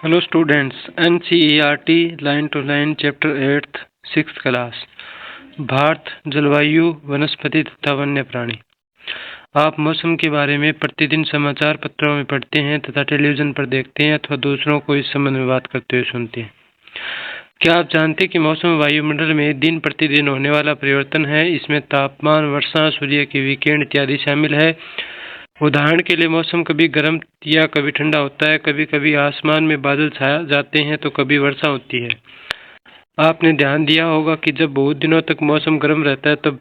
Hello students, NCERT Line to Line Chapter 8th 6th class Bharat जलवायु वनस्पति तथा वन्य प्राणी। आप मौसम के बारे में प्रतिदिन समाचार पत्रों में पढ़ते हैं तथा टेलीविजन पर देखते हैं अथवा दूसरों को इस संबंध में बात करते हुए सुनते हैं। क्या आप जानते हैं कि मौसम वायुमंडल में दिन प्रतिदिन होने वाला परिवर्तन है? इसमें तापमान, वर्षा, सूर्य की विकिरण इत्यादि शामिल है। उदाहरण के लिए मौसम कभी गर्म या कभी ठंडा होता है, कभी कभी आसमान में बादल छा जाते हैं तो कभी वर्षा होती है। आपने ध्यान दिया होगा कि जब बहुत दिनों तक मौसम गर्म रहता है तब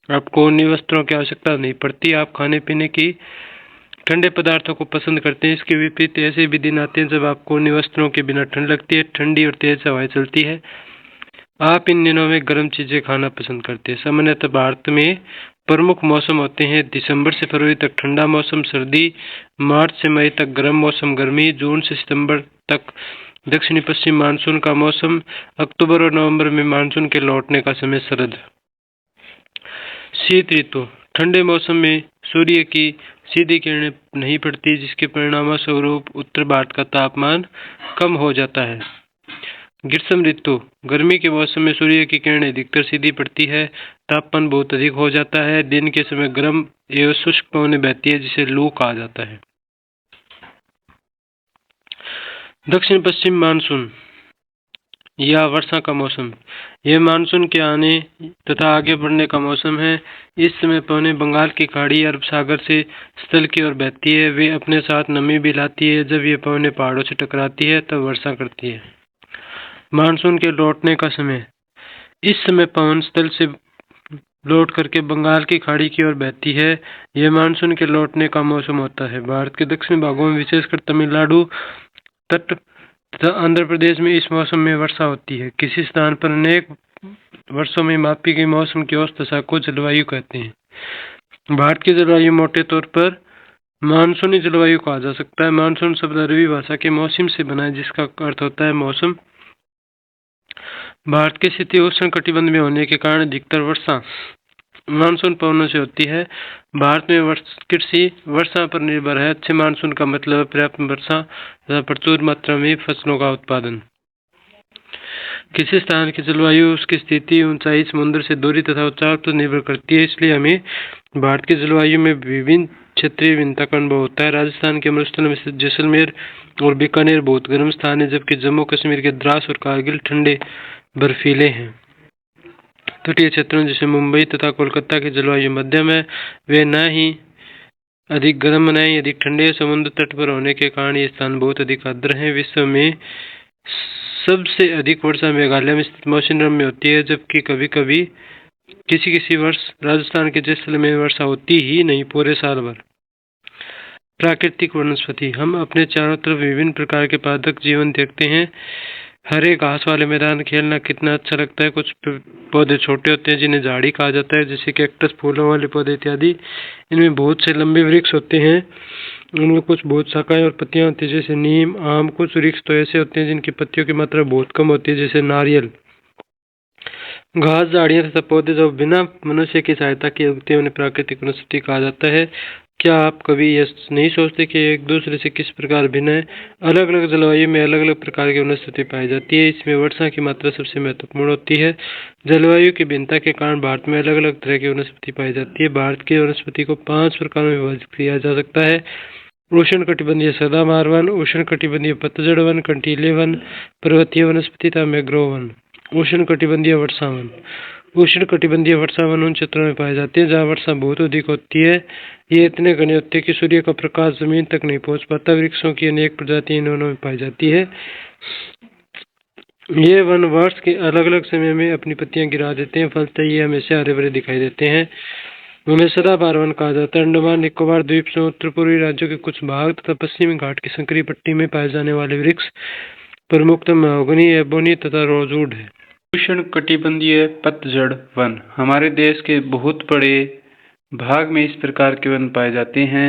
आपको उन्हीं वस्त्रों की आवश्यकता नहीं पड़ती। आप खाने पीने की ठंडे पदार्थों को पसंद करते हैं। इसके विपरीत ऐसे भी दिन आते हैं जब आपको उन्हीं वस्त्रों के बिना ठंड लगती है, ठंडी और तेज हवाएं चलती है। आप इन दिनों में गर्म चीजें खाना पसंद करते हैं। सामान्यतः भारत में प्रमुख मौसम होते हैं दिसंबर से फरवरी तक ठंडा मौसम, सर्दी, मार्च से मई तक गर्म मौसम, गर्मी, जून से सितंबर तक दक्षिणी पश्चिम मानसून का मौसम, अक्टूबर और नवंबर में मानसून के लौटने का समय शरद। शीत ऋतु, ठंडे मौसम में सूर्य की सीधी किरणें नहीं पड़ती, जिसके परिणाम स्वरूप उत्तर भारत का तापमान कम हो जाता है। ग्रीष्म ऋतु, गर्मी के मौसम में सूर्य की किरणें अधिकतर सीधी पड़ती है, तापमान बहुत अधिक हो जाता है, दिन के समय गर्म एवं शुष्क पवनें बहती है जिसे लू कहा जाता है। दक्षिण पश्चिम मानसून या वर्षा का मौसम, यह मानसून के आने तथा आगे बढ़ने का मौसम है। इस समय पवनें बंगाल की खाड़ी, अरब सागर से स्थल की ओर बहती है। वे अपने साथ नमी भी लाती है। जब ये पवनें पहाड़ों से टकराती है तब वर्षा करती है। मानसून के लौटने का समय, इस समय पवन स्थल से लौट करके बंगाल की खाड़ी की ओर बहती है। यह मानसून के लौटने का मौसम होता है। भारत के दक्षिण भागों में विशेषकर तमिलनाडु तट तथा आंध्र प्रदेश में इस मौसम में वर्षा होती है। किसी स्थान पर अनेक वर्षों में मापी गई मौसम की औसत दशा को जलवायु कहते हैं। भारत की जलवायु मोटे तौर पर मानसूनी जलवायु कहा जा सकता है। मानसून शब्द अरबी भाषा के मौसम से बना है, जिसका अर्थ होता है मौसम। भारत की स्थिति उष्ण कटिबंध में होने के कारण अधिकतर वर्षा मानसून पवनों से होती है। भारत में कृषि वर्षा पर निर्भर है। अच्छे मानसून का मतलब है पर्याप्त वर्षा तथा प्रचुर मात्रा में फसलों का उत्पादन। किसी स्थान की जलवायु उसकी स्थिति, ऊंचाई, समुद्र से दूरी तथा उच्चार पर निर्भर करती है। इसलिए हमें भारत की जलवायु में विभिन्न क्षेत्रीय विभिन्नता का अनुभव होता है। राजस्थान के मरुस्थल में स्थित जैसलमेर और बीकानेर बहुत गर्म स्थान है, जबकि जम्मू कश्मीर के द्रास और कारगिल ठंडे बर्फीले हैं। तटीय क्षेत्रों जैसे मुंबई तथा कोलकाता की जलवायु मध्यम है। वे न ही अधिक गर्म न ही अधिक ठंडे। समुद्र तट पर होने के कारण ये स्थान बहुत अधिक आर्द्र हैं। विश्व में सबसे अधिक वर्षा मेघालय में स्थित मौसिनराम में होती है, जबकि कभी कभी किसी वर्ष राजस्थान के जैसलमेर में वर्षा होती ही नहीं पूरे साल भर। प्राकृतिक वनस्पति, हम अपने चारों तरफ विभिन्न प्रकार के पादप जीवन देखते हैं। हरे घास वाले मैदान खेलना कितना अच्छा लगता है। कुछ पौधे छोटे होते हैं जिन्हें झाड़ी कहा जाता है, जैसे कैक्टस, फूलों वाले पौधे इत्यादि। इनमें बहुत से लंबे वृक्ष होते हैं। उनमें कुछ बहुत शाखाएं और पत्तियां होती है, जैसे नीम, आम। कुछ वृक्ष तो ऐसे होते हैं जिनकी पत्तियों की मात्रा बहुत कम होती है, जैसे नारियल। घास, झाड़ियां तथा पौधे जो बिना मनुष्य की सहायता के उगते हैं उन्हें प्राकृतिक वनस्पति कहा जाता है। क्या आप कभी यह नहीं सोचते कि एक दूसरे से किस प्रकार भिन्न है? अलग अलग जलवायु में अलग अलग प्रकार की वनस्पति पाई जाती है। इसमें वर्षा की मात्रा सबसे महत्वपूर्ण होती है। जलवायु की भिन्नता के कारण भारत में अलग अलग तरह की वनस्पति पाई जाती है। भारत की वनस्पति को 5 प्रकारों में विभाजित किया जा सकता है। उष्ण कटिबंधीय सदाबहार वन, उष्ण कटिबंधीय पतझड़ वन, कंटीले वन, पर्वतीय वनस्पति तथा मैंग्रोव वन। उष्ण कटिबंधीय वर्षा वन, उष्ण कटिबंधीय वर्षा वन उन क्षेत्रों में पाई जाती है जहाँ वर्षा बहुत अधिक होती है। ये इतने घने होते हैं कि सूर्य का प्रकाश जमीन तक नहीं पहुंच पाता। वृक्षों की अनेक प्रजातियां इन वनों में पाई जाती है। ये वन वर्ष के अलग अलग समय में अपनी पत्तियां गिरा देते हैं, फलतः ये हमेशा हरे भरे दिखाई देते हैं। उन्हें सदाबहार वन कहा जाता है। अंडमान निकोबार द्वीप समूह, उत्तर पूर्वी राज्यों के कुछ भाग तथा पश्चिमी घाट की संकरी पट्टी में पाए जाने वाले वृक्ष प्रमुखतः महोगनी, एबोनी तथा रोजवुड है। उष्ण कटिबंधीय पतझड़ वन, हमारे देश के बहुत बड़े भाग में इस प्रकार के वन पाए जाते हैं।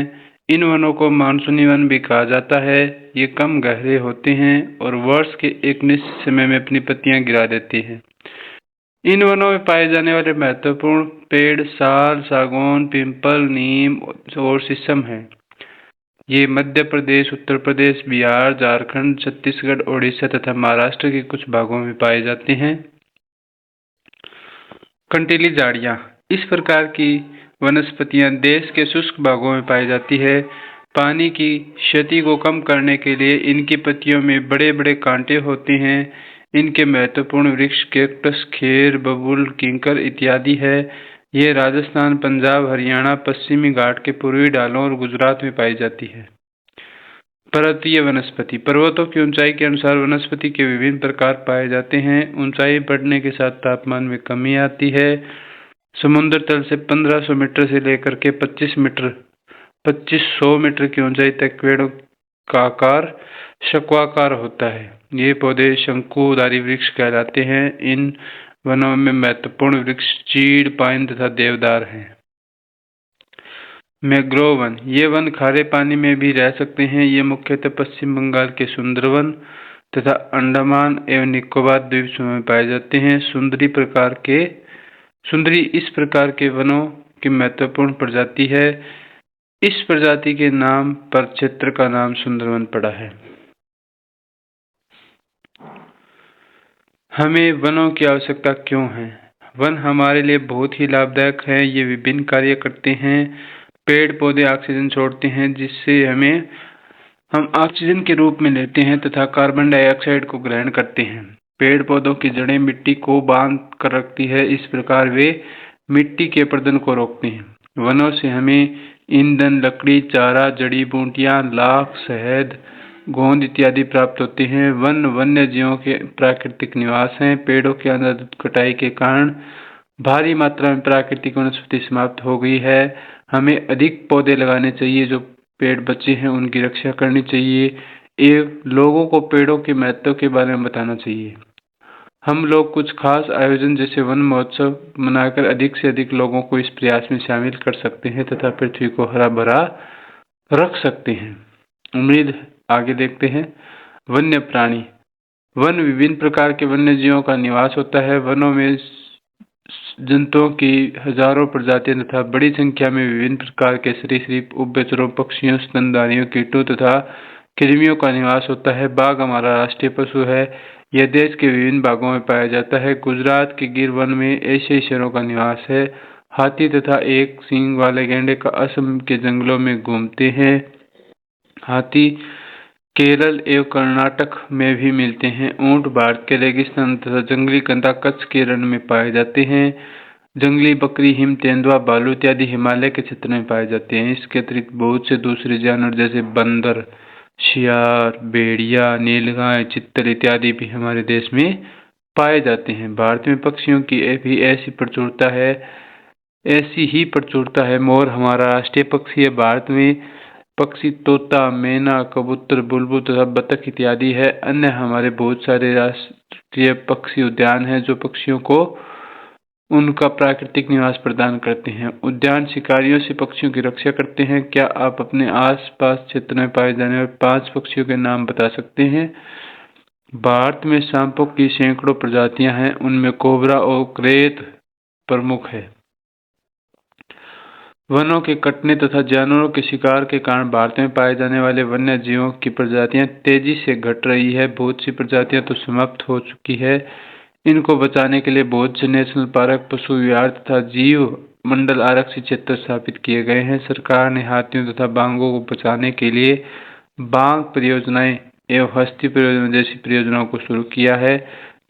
इन वनों को मानसूनी वन भी कहा जाता है। ये कम गहरे होते हैं और वर्ष के एक निश्चित समय में अपनी पत्तियां गिरा देते हैं। इन वनों में पाए जाने वाले महत्वपूर्ण पेड़ साल, सागौन, पीपल, नीम और शीशम हैं। ये मध्य प्रदेश, उत्तर प्रदेश, बिहार, झारखंड, छत्तीसगढ़, ओडिशा तथा महाराष्ट्र के कुछ भागों में पाए जाते हैं। कंटीली झाड़ियाँ, इस प्रकार की वनस्पतियाँ देश के शुष्क भागों में पाई जाती है। पानी की क्षति को कम करने के लिए इनकी पत्तियों में बड़े बड़े कांटे होते हैं। इनके महत्वपूर्ण वृक्ष कैक्टस, खेर, बबूल, किंकर इत्यादि है। ये राजस्थान, पंजाब, हरियाणा, पश्चिमी घाट के पूर्वी ढालों और गुजरात में पाई जाती है। पर्वतीय वनस्पति, पर्वतों की ऊंचाई के अनुसार वनस्पति के विभिन्न प्रकार पाए जाते हैं। ऊंचाई बढ़ने के साथ तापमान में कमी आती है। समुद्र तल से 1500 मीटर से लेकर के 2500 मीटर की ऊंचाई तक पेड़ों का आकार शंक्वाकार होता है। ये पौधे शंकुधारी वृक्ष कहलाते हैं। इन वनों में महत्वपूर्ण वृक्ष चीड़, पाइन तथा देवदार हैं। मैंग्रोव वन, ये वन खारे पानी में भी रह सकते हैं। ये मुख्यतः पश्चिम बंगाल के सुंदरवन तथा अंडमान एवं निकोबार द्वीप समूह में पाए जाते हैं। सुंदरी इस प्रकार के वनों की महत्वपूर्ण प्रजाति है। इस प्रजाति के नाम पर क्षेत्र का नाम सुंदरवन पड़ा है। हमें वनों की आवश्यकता क्यों है? वन हमारे लिए बहुत ही लाभदायक है। ये विभिन्न कार्य करते हैं। पेड़ पौधे ऑक्सीजन छोड़ते हैं, जिससे हम ऑक्सीजन के रूप में लेते हैं तथा कार्बन डाइऑक्साइड को ग्रहण करते हैं। पेड़ पौधों की जड़ें मिट्टी को बांध कर रखती है। इस प्रकार वे मिट्टी के अपरदन को रोकते हैं। वनों से हमें ईंधन, लकड़ी, चारा, जड़ी बूटियां, लाख, शहद, गोंद इत्यादि प्राप्त होते हैं। वन वन्य जीवों के प्राकृतिक निवास हैं। पेड़ों की अनादृत कटाई के कारण भारी मात्रा में प्राकृतिक वनस्पति समाप्त हो गई है। हमें अधिक पौधे लगाने चाहिए। जो पेड़ बचे हैं उनकी रक्षा करनी चाहिए एवं लोगों को पेड़ों के महत्व के बारे में बताना चाहिए। हम लोग कुछ खास आयोजन जैसे वन महोत्सव मनाकर अधिक से अधिक लोगों को इस प्रयास में शामिल कर सकते हैं तथा पृथ्वी को हरा भरा रख सकते हैं। उम्मीद आगे देखते हैं। वन्य प्राणी, वन विभिन्न प्रकार के वन्य जीवों का निवास होता है। वनों में जंतुओं की हजारों प्रजातियां तथा बड़ी संख्या में विभिन्न प्रकार के सरीसृप, उभयचरों, पक्षियों, स्तनधारियों, कीटों तथा कृमियों का निवास होता है। बाघ हमारा राष्ट्रीय पशु है। यह देश के विभिन्न भागों में पाया जाता है। गुजरात के गिर वन में एशियाई शेरों का निवास है। हाथी तथा एक सींग वाले गैंडे का असम के जंगलों में घूमते हैं। हाथी केरल एवं कर्नाटक में भी मिलते हैं। ऊंट भारत के रेगिस्तान तथा जंगली गधा कच्छ के रण में पाए जाते हैं। जंगली बकरी, हिम तेंदुआ, भालू इत्यादि हिमालय के क्षेत्र में पाए जाते हैं। इसके अतिरिक्त बहुत से दूसरे जानवर जैसे बंदर, शियार, भेड़िया, नीलगाय, चित्तल इत्यादि भी हमारे देश में पाए जाते हैं। भारत में पक्षियों की भी ऐसी ही प्रचुरता है। मोर हमारा राष्ट्रीय पक्षी है। भारत में पक्षी तोता, मैना, कबूतर, बुलबुल तथा बतख इत्यादि है। अन्य हमारे बहुत सारे राष्ट्रीय पक्षी उद्यान हैं जो पक्षियों को उनका प्राकृतिक निवास प्रदान करते हैं। उद्यान शिकारियों से पक्षियों की रक्षा करते हैं। क्या आप अपने आसपास क्षेत्र में पाए जाने वाले 5 पक्षियों के नाम बता सकते हैं? भारत में सांपों की सैकड़ों प्रजातियां हैं। उनमें कोबरा और क्रेत प्रमुख है। वनों के कटने तथा जानवरों के शिकार के कारण भारत में पाए जाने वाले वन्य जीवों की प्रजातियां तेजी से घट रही है। बहुत सी प्रजातियां तो समाप्त हो चुकी है। इनको बचाने के लिए बहुत से नेशनल पार्क, पशु विहार तथा जीव मंडल आरक्षित क्षेत्र स्थापित किए गए हैं। सरकार ने हाथियों तथा बाघों को बचाने के लिए बाघ परियोजनाएं एवं हस्ती परियोजना जैसी परियोजनाओं को शुरू किया है।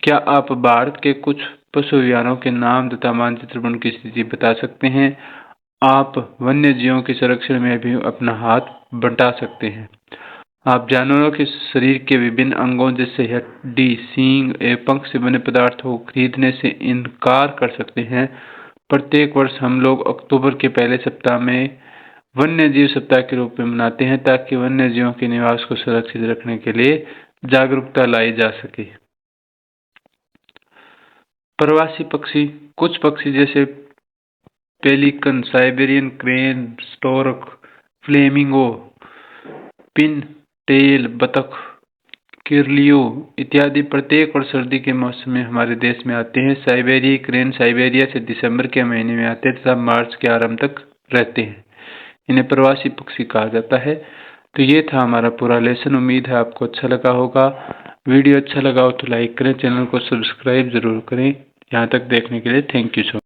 क्या आप भारत के कुछ पशु विहारों के नाम तथा मानचित्र पर उनकी स्थिति बता सकते हैं? आप वन्य जीवों के संरक्षण में भी अपना हाथ बंटा सकते हैं। आप जानवरों के शरीर के विभिन्न अंगों जैसे हड्डी, सींग एवं पंख से बने पदार्थों को खरीदने से इनकार कर सकते हैं। प्रत्येक वर्ष हम लोग अक्टूबर के पहले सप्ताह में वन्य जीव सप्ताह के रूप में मनाते हैं ताकि वन्य जीवों के निवास को सुरक्षित रखने के लिए जागरूकता लाई जा सके। प्रवासी पक्षी, कुछ पक्षी जैसे pelican, Siberian crane, stork, flamingo, pintail बतख, किरलियो इत्यादि प्रत्येक वर्ष सर्दी के मौसम में हमारे देश में आते हैं। साइबेरियन क्रेन साइबेरिया से दिसंबर के महीने में आते हैं तथा मार्च के आरंभ तक रहते हैं। इन्हें प्रवासी पक्षी कहा जाता है। तो ये था हमारा पूरा लेसन। उम्मीद है आपको अच्छा लगा होगा। वीडियो अच्छा लगा हो तो लाइक करें, चैनल को सब्सक्राइब ज़रूर करें। यहाँ तक देखने के लिए थैंक यू सो मच।